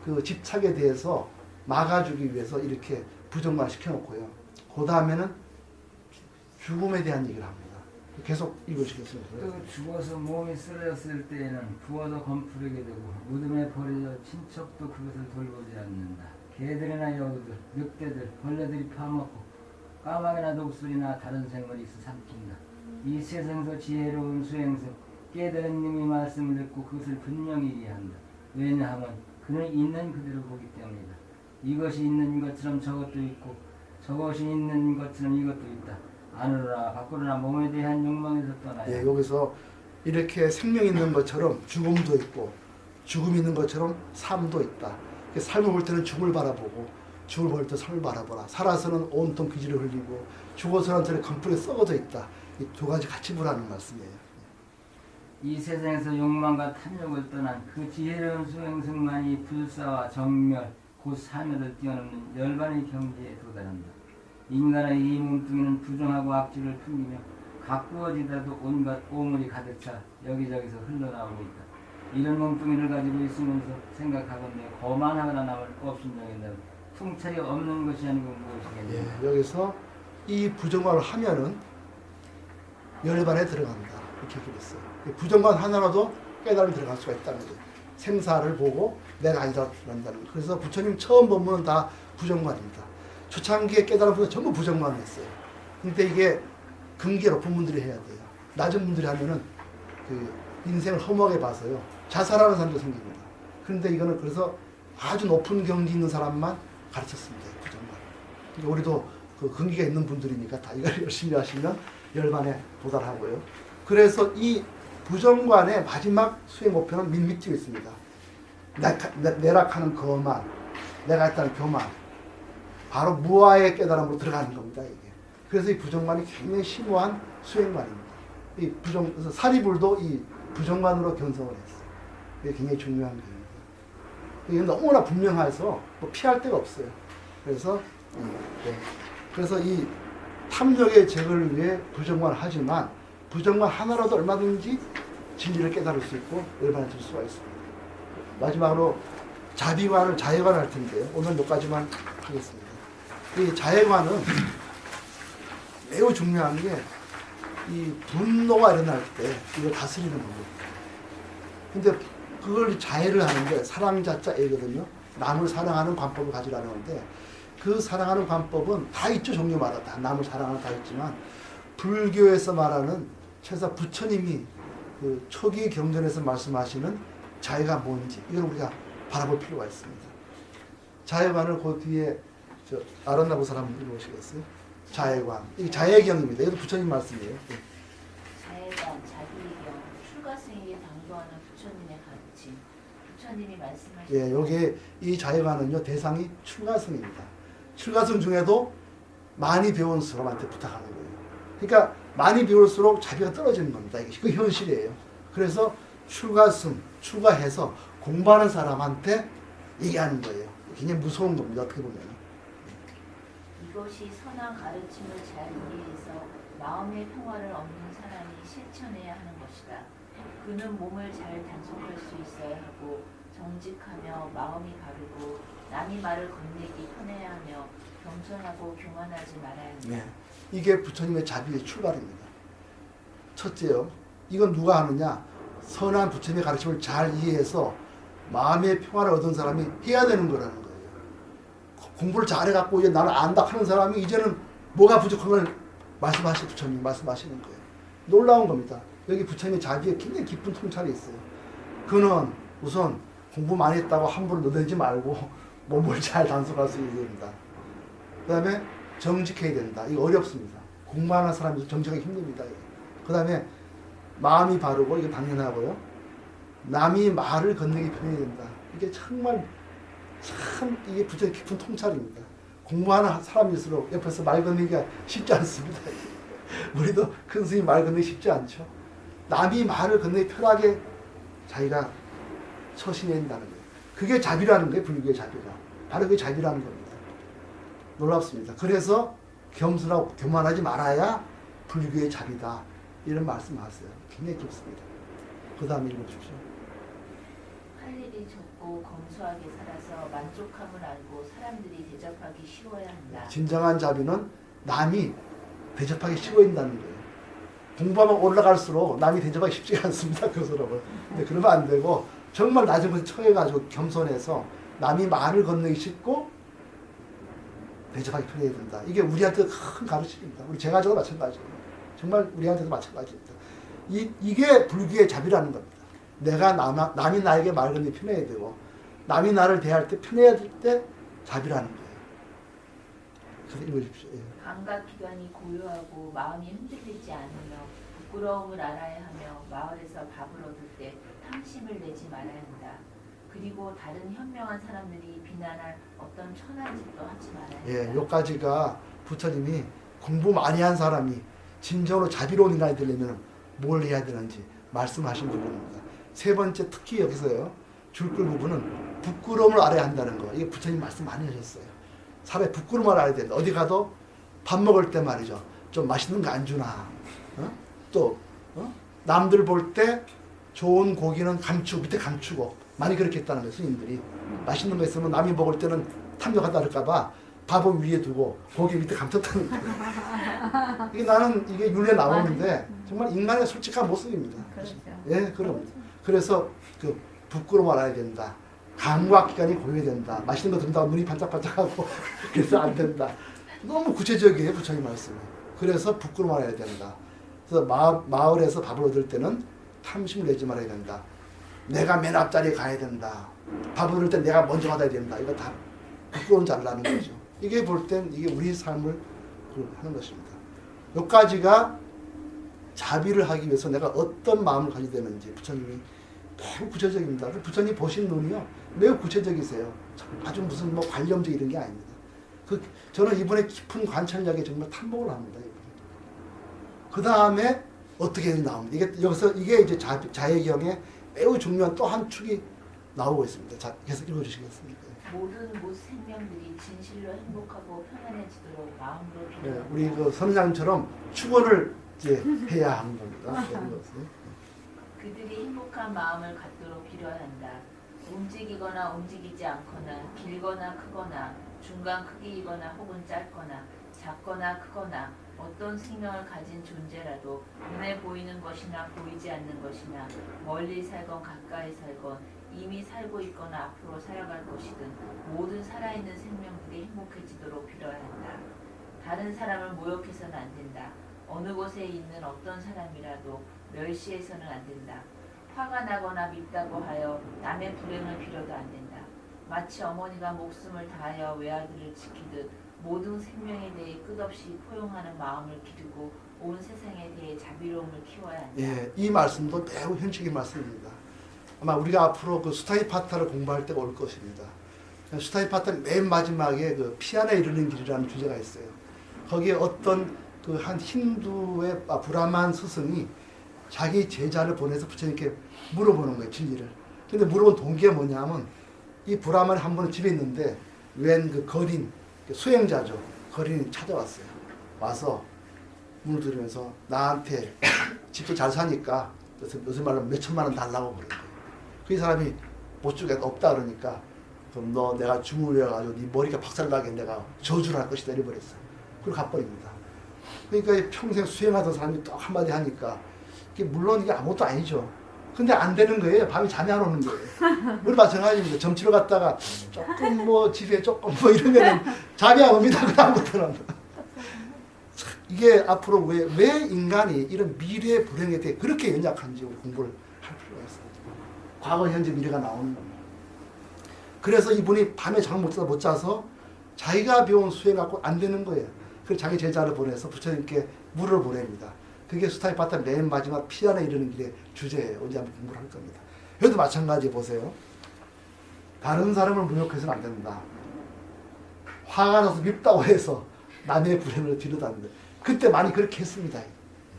[SPEAKER 1] 그 집착에 대해서 막아주기 위해서 이렇게 부정만 시켜놓고요. 그 다음에는 죽음에 대한 얘기를 합니다. 계속 읽으시겠습니다.
[SPEAKER 5] 또 죽어서 몸이 쓰러졌을 때에는 부어서 검푸르게 되고 무덤에 버려져 친척도 그것을 돌보지 않는다. 개들이나 여우들, 늑대들, 벌레들이 파먹고 까마귀나 독수리나 다른 생물이 있어 삼킨다. 이 세상에서 지혜로운 수행승 깨달은 님의 말씀을 듣고 그것을 분명히 이해한다. 왜냐하면 그는 있는 그대로 보기 때문이다. 이것이 있는 것처럼 저것도 있고 저것이 있는 것처럼 이것도 있다. 안으로나 밖으로나 몸에 대한 욕망에서 떠나야.
[SPEAKER 1] 예, 여기서 이렇게 생명 있는 것처럼 죽음도 있고 죽음 있는 것처럼 삶도 있다. 삶을 볼 때는 죽음을 바라보고 죽을 볼 때 삶을 바라보라. 살아서는 온통 귀지를 흘리고 죽어서는 저리 검풀에 썩어져 있다. 이 두 가지 같이 보라는 말씀이에요.
[SPEAKER 5] 이 세상에서 욕망과 탐욕을 떠난 그 지혜로운 수행승만이 불사와 정멸, 곧 사멸을 뛰어넘는 열반의 경지에 도달한다. 인간의 이 몸뚱이는 부정하고 악질을 풍기며 가꾸어지다도 온갖 오물이 가득 차 여기저기서 흘러나오고 있다. 이런 몸뚱이를 가지고 있으면서 생각하건대 거만하거나 남을 업신여긴다면 통찰이 없는 것이 아니고 무엇이겠냐.
[SPEAKER 1] 예, 여기서 이 부정관을 하면은 열반에 들어간다. 이렇게 그랬어요. 부정관 하나라도 깨달음이 들어갈 수가 있다는 거예요. 생사를 보고 내가 아니라 그런다는 거예요. 그래서 부처님 처음 본문은 다 부정관입니다. 초창기에 깨달음부터 전부 부정관을 했어요. 근데 이게 근계 높은 분들이 해야 돼요. 낮은 분들이 하면은 그 인생을 허무하게 봐서요. 자살하는 사람도 생깁니다. 그런데 이거는 그래서 아주 높은 경지 있는 사람만 가르쳤습니다. 부정관. 그러니까 우리도 그 근기가 있는 분들이니까 다 이걸 열심히 하시면 열반에 도달하고요. 그래서 이 부정관의 마지막 수행 목표는 밋밋되어 있습니다. 내락하는 거만, 내가 했다는 교만, 바로 무아의 깨달음으로 들어가는 겁니다. 이게. 그래서 이 부정관이 굉장히 심오한 수행관입니다. 그래서 사리불도 이 부정관으로 견성을 했어요. 이게 굉장히 중요한 겁니다. 이게 너무나 분명해서 뭐 피할 데가 없어요. 그래서 그래서 이 탐욕의 제거를 위해 부정관을 하지만 부정관 하나라도 얼마든지 진리를 깨달을 수 있고 열반에 들 수가 있습니다. 마지막으로 자비관을 자해관을 할 텐데요. 오늘 몇 가지만 하겠습니다. 이 자해관은 매우 중요한 게 이 분노가 일어날 때 이걸 다스리는 겁니다. 근데 그걸 자해를 하는데 사랑 자자 애거든요. 남을 사랑하는 관법을 가지라는 건데 그 사랑하는 관법은 다 있죠. 종류마다 다 남을 사랑하는 다 있지만 불교에서 말하는 최소 부처님이 그 초기 경전에서 말씀하시는 자해가 뭔지 이걸 우리가 바라볼 필요가 있습니다. 자해관을 그 뒤에 아란나부 사람 읽어보시겠어요? 자애관. 이게 자애경입니다. 이것도 부처님 말씀이에요. 예.
[SPEAKER 6] 자애관, 자비경, 출가승에게 당도하는 부처님의 가르침. 부처님이 말씀하신
[SPEAKER 1] 예, 여기에 이 자애관은요 대상이 출가승입니다. 출가승 중에도 많이 배운 사람한테 부탁하는 거예요. 그러니까 많이 배울수록 자비가 떨어지는 겁니다. 이게 그 현실이에요. 그래서 출가승, 출가해서 공부하는 사람한테 얘기하는 거예요. 굉장히 무서운 겁니다. 어떻게 보면.
[SPEAKER 6] 이것이 선한 가르침을 잘 이해해서 마음의 평화를 얻는 사람이 실천해야 하는 것이다. 그는 몸을 잘 단속할 수 있어야 하고 정직하며 마음이 바르고 남이 말을 건네기 편해야 하며 겸손하고 교만하지 말아야 한다.
[SPEAKER 1] 네. 이게 부처님의 자비의 출발입니다. 첫째요. 이건 누가 하느냐? 선한 부처님의 가르침을 잘 이해해서 마음의 평화를 얻은 사람이 해야 되는 거라는 거예요. 공부를 잘해갖고 이제 나는 안다 하는 사람이 이제는 뭐가 부족한 걸 부처님 말씀하시는 거예요. 놀라운 겁니다. 여기 부처님의 자비에 굉장히 깊은 통찰이 있어요. 그는 우선 공부 많이 했다고 함부로 너들지 말고 몸을 잘 단속할 수 있어야 된다. 그 다음에 정직해야 된다. 이거 어렵습니다. 공부하는 사람이 정직하기 힘듭니다. 그 다음에 마음이 바르고 이거 당연하고요. 남이 말을 건네기 편해야 된다. 이게 정말 참 이게 부처의 깊은 통찰입니다. 공부하는 사람일수록 옆에서 말 건네기가 쉽지 않습니다. 우리도 큰 스님 말 건네기 쉽지 않죠. 남이 말을 건네기 편하게 자기가 처신해야 된다는 거예요. 그게 자비라는 거예요. 불교의 자비가. 바로 그게 자비라는 겁니다. 놀랍습니다. 그래서 겸손하고 교만하지 말아야 불교의 자비다. 이런 말씀하세요. 굉장히 깊습니다. 그 다음 읽어주십시오.
[SPEAKER 6] 할 일이 적고 검소하게 살아서 만족함을 알고 사람들이 대접하기 쉬워야 한다.
[SPEAKER 1] 진정한 자비는 남이 대접하기 쉬워진다는 거예요. 공부하면 올라갈수록 남이 대접하기 쉽지가 않습니다. 그 사람은. 근데 그러면 안 되고 정말 낮은 곳에 처해가지고 겸손해서 남이 말을 건네기 쉽고 대접하기 편해야 된다. 이게 우리한테 큰 가르침입니다. 우리 제가저도 마찬가지입니다. 정말 우리한테도 마찬가지입니다. 이게 불교의 자비라는 겁니다. 내가 남이 나에게 말 건네기 편해야 되고 남이 나를 대할 때 편해야 될 때 자비라는 거예요. 그래서 읽어주십시오. 예.
[SPEAKER 6] 감각기관이 고요하고 마음이 흔들리지 않으며 부끄러움을 알아야 하며 마을에서 밥을 얻을 때 탐심을 내지 말아야 한다. 그리고 다른 현명한 사람들이 비난할 어떤 천한 짓도 하지 말아야 한다.
[SPEAKER 1] 예, 요까지가 부처님이 공부 많이 한 사람이 진정으로 자비로운 인간이 되려면 뭘 해야 되는지 말씀하신 부분입니다. 세 번째 특히 여기서요. 줄글 부분은 부끄러움을 알아야 한다는 거. 이게 부처님 말씀 많이 하셨어요. 사람의 부끄러움을 알아야 된다. 어디 가도 밥 먹을 때 말이죠. 좀 맛있는 거 안 주나. 또 남들 볼 때 좋은 고기는 감추고 밑에 감추고 많이 그렇게 했다는 거예요. 스님들이. 맛있는 거 있으면 남이 먹을 때는 탐욕하다 할까봐 밥은 위에 두고 고기 밑에 감췄다는 거예요. 이게 나는 이게 윤리에 나오는데 정말 인간의 솔직한 모습입니다.
[SPEAKER 3] 그렇죠.
[SPEAKER 1] 예, 그럼. 그래서 그 부끄러움 알아야 된다. 감각기관이 고요해야 된다. 맛있는 거 든다고 눈이 반짝반짝하고 그래서 안 된다. 너무 구체적이에요. 부처님 말씀이. 그래서 부끄러움 알아야 된다. 그래서 마을에서 밥을 얻을 때는 탐심을 내지 말아야 된다. 내가 맨 앞자리에 가야 된다. 밥을 얻을 때 내가 먼저 받아야 된다. 이거 다 부끄러운 자라는 거죠. 이게 볼 땐 이게 우리 삶을 하는 것입니다. 여기까지가 자비를 하기 위해서 내가 어떤 마음을 가지게 되는지 부처님이 매우 구체적입니다. 부처님 보신 눈이요 매우 구체적이세요. 아주 무슨 뭐 관념적 이런 게 아닙니다. 저는 이번에 깊은 관찰력에 정말 탐복을 합니다. 그 다음에 어떻게 나옵니다. 이게 이제 자애경의 매우 중요한 또 한 축이 나오고 있습니다. 자, 계속 읽어주시겠습니까?
[SPEAKER 6] 모든 생명들이 진실로 행복하고 편안해지도록 마음으로
[SPEAKER 1] 네,
[SPEAKER 6] 빌어야
[SPEAKER 1] 우리
[SPEAKER 6] 한다.
[SPEAKER 1] 그 선장처럼 축원을 이제 해야 하는 겁니다.
[SPEAKER 6] 그들이 행복한 마음을 갖도록 빌어야 한다. 움직이거나 움직이지 않거나 길거나 크거나 중간 크기이거나 혹은 짧거나 작거나 크거나 어떤 생명을 가진 존재라도 눈에 보이는 것이나 보이지 않는 것이나 멀리 살건 가까이 살건 이미 살고 있거나 앞으로 살아갈 것이든 모든 살아있는 생명들이 행복해지도록 빌어야 한다. 다른 사람을 모욕해서는 안 된다. 어느 곳에 있는 어떤 사람이라도 멸시해서는 안 된다. 화가 나거나 밉다고 하여 남의 불행을 빌어도 안 된다. 마치 어머니가 목숨을 다하여 외아들을 지키듯 모든 생명에 대해 끝없이 포용하는 마음을 기르고 온 세상에 대해 자비로움을 키워야 한다.
[SPEAKER 1] 예, 이 말씀도 매우 현실적인 말씀입니다. 아마 우리가 앞으로 그 수타이파타를 공부할 때가 올 것입니다. 수타이파타 맨 마지막에 그 피안에 이르는 길이라는 주제가 있어요. 거기에 어떤 그 한 힌두의 브라만 스승이 자기 제자를 보내서 부처님께 물어보는 거예요, 진리를. 근데 물어본 동기가 뭐냐면 이 브라만이 한 번은 집에 있는데 웬 그 거린, 수행자죠. 거린이 찾아왔어요. 와서 문을 들으면서 나한테 집도 잘 사니까 요새 말로 몇 천만 원 달라고 그러는 거예요. 그 사람이 못 주겠다, 없다 그러니까 그럼 너 내가 주물려가지고 네 머리가 박살나게 내가 저주를 할 것이다 이래버렸어요. 그리고 가버립니다. 그러니까 평생 수행하던 사람이 또 한마디 하니까 이게 물론 이게 아무것도 아니죠. 근데 안 되는 거예요. 밤에 잠이 안 오는 거예요. 우리 마찬가지입니다. 점치러 갔다가 조금 뭐 집에 조금 뭐 이러면은 잠이 안 옵니다. 그다음부터는. 이게 앞으로 왜 인간이 이런 미래의 불행에 대해 그렇게 연약한지 우리 공부를 할 필요가 있어요. 과거, 현재, 미래가 나오는 겁니다. 그래서 이분이 밤에 잠을 못 자서 자기가 배운 수행 갖고 안 되는 거예요. 그래서 자기 제자를 보내서 부처님께 물을 보냅니다. 그게 수타이파타 맨 마지막 피안에 이르는 길의 주제예요. 언제 한번 공부를 할 겁니다. 여기도 마찬가지 보세요. 다른 사람을 모욕해서는 안 된다. 화가 나서 밉다고 해서 남의 불행을 뒤로다는데 그때 많이 그렇게 했습니다.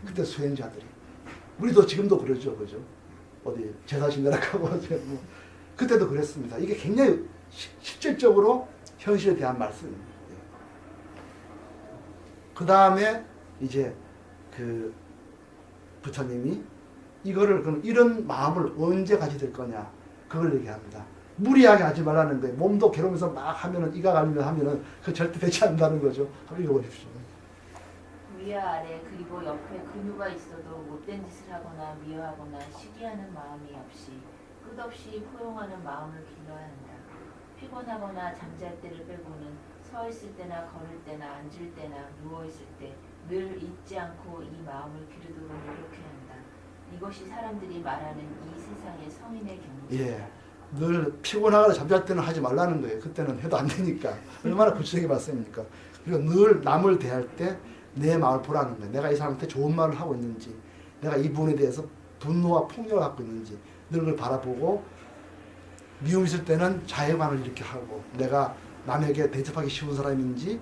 [SPEAKER 1] 그때 수행자들이. 우리도 지금도 그러죠. 그죠? 어디 제사 지내라고 하고 그때도 그랬습니다. 이게 굉장히 실질적으로 현실에 대한 말씀입니다. 그 다음에 이제 그 부처님이 이거를 그럼 이런 마음을 언제 가지게 될 거냐 그걸 얘기합니다. 무리하게 하지 말라는 거예요. 몸도 괴로우면서 막 하면은 이가 갈리면 하면은 그 절대 되지 않는다는 거죠. 한번 읽어보십시오.
[SPEAKER 6] 위와 아래 그리고 옆에 근유가 있어도 못된 짓을 하거나 미워하거나 시기하는 마음이 없이 끝없이 포용하는 마음을 길러야 한다. 피곤하거나 잠잘 때를 빼고는 서 있을 때나 걸을 때나 앉을 때나 누워 있을 때 늘 잊지 않고 이 마음을 기르도록 노력해야 한다. 이것이 사람들이 말하는 이 세상의 성인의 경지다.
[SPEAKER 1] 예. 늘 피곤하거나 잠잘 때는 하지 말라는 거예요. 그때는 해도 안 되니까. 얼마나 구체적인 말씀입니까? 그리고 늘 남을 대할 때 내 마음을 보라는 거예요. 내가 이 사람한테 좋은 말을 하고 있는지, 내가 이 부분에 대해서 분노와 폭력을 갖고 있는지 늘 그걸 바라보고 미움 있을 때는 자해관을 이렇게 하고 내가 남에게 대접하기 쉬운 사람인지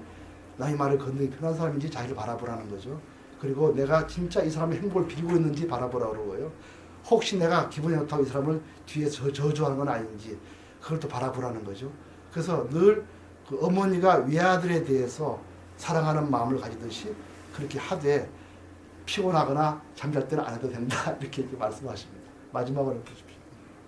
[SPEAKER 1] 남의 말을 건너기 편한 사람인지 자기를 바라보라는 거죠. 그리고 내가 진짜 이 사람의 행복을 빌고 있는지 바라보라고 그러고요. 혹시 내가 기분이 좋다고 이 사람을 뒤에서 저주하는 건 아닌지 그걸 또 바라보라는 거죠. 그래서 늘 그 어머니가 외아들에 대해서 사랑하는 마음을 가지듯이 그렇게 하되 피곤하거나 잠잘 때는 안 해도 된다 이렇게 말씀하십니다. 마지막으로 보십시오.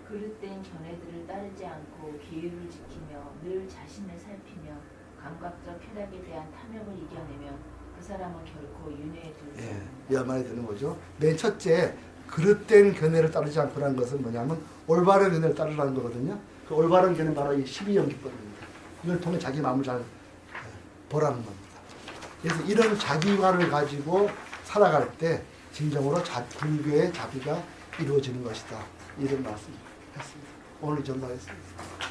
[SPEAKER 6] 그릇된 견해들을 따르지 않고 기율을 지키며 늘 자신을 살피며 감각적 쾌락에 대한 탐욕을 이겨내면 그 사람은 결코 윤회에 들지 않는다.
[SPEAKER 1] 이 말이 되는 거죠. 맨 첫째 그릇된 견해를 따르지 않고라는 것은 뭐냐면 올바른 견해를 따르라는 거거든요. 그 올바른 견해는 바로 이 12연 기법입니다. 이걸 통해 자기 마음을 잘 보라는 겁니다. 그래서 이런 자기관을 가지고 살아갈 때 진정으로 불교의 자비가 이루어지는 것이다. 이런 말씀을 했습니다. 오늘 전달했습니다.